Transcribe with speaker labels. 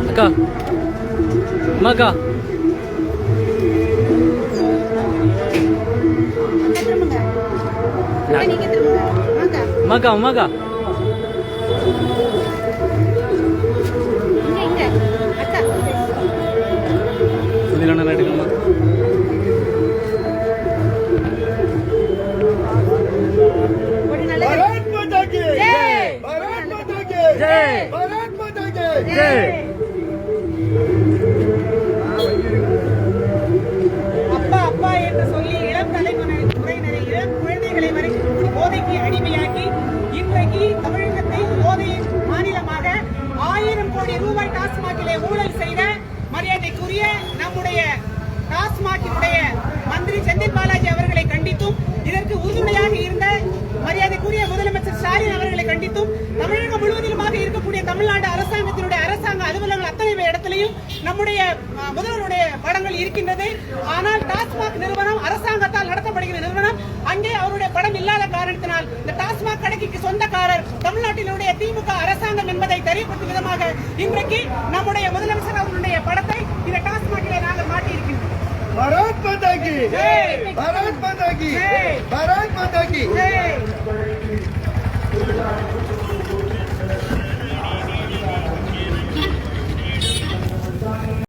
Speaker 1: அக்கா அம்மாக்கா அம்மாக்கா அம்மாக்கா சுதிலண்ணா எடுக்கணுமா
Speaker 2: அப்பா அப்பா என்று சொல்லி இளம் தலைமுறையினரை இளம் குழந்தைகளை வரைக்கும் போதைக்கு அடிமையாக்கி இன்றைக்கு தமிழகத்தை போதை மாநிலமாக 1000 கோடி ரூபாய் டாஸ்மாகிலே ஊழல் செய்த மரியாதைக்குரிய நம்முடைய டாஸ்மாகினுடைய மந்திரி செந்தில் பாலாஜி அவர்களை கண்டித்தும் இதற்கு உறுதுணையாக இருந்த மரியாதைக்குரிய முதலமைச்சர் ஸ்டாலின் அவர்களை கண்டித்தும் தமிழகம் முழுவதிலுமாக இருக்கக்கூடிய தமிழ்நாடு அரசாங்கத்தினுடைய அரசாங்க அலுவலகங்கள் அத்தனை இடத்திலையும் நம்முடைய முதல்வருடைய படங்கள் இருக்கின்றது. ஆனால் டாஸ்மாக் நிறுவனம் அரசாங்கத்தால் நடத்தப்படுகிற நிறுவனம். அங்கே அவருடைய படம் இல்லாத காரணத்தினால் இந்த டாஸ்மாக் கடைக்கு சொந்தக்காரர் தமிழ்நாட்டினுடைய திமுக அரசாங்கம் என்பதை தெரியப்படுத்தும் விதமாக இன்றைக்கு நம்முடைய முதலமைச்சர் அவர்களுடைய படத்தை இந்த டாஸ்மாகிலே நாங்கள் மாட்டியிருக்கின்றோம்.
Speaker 3: भारत माता की जय, भारत माता की जय, भारत माता की जय।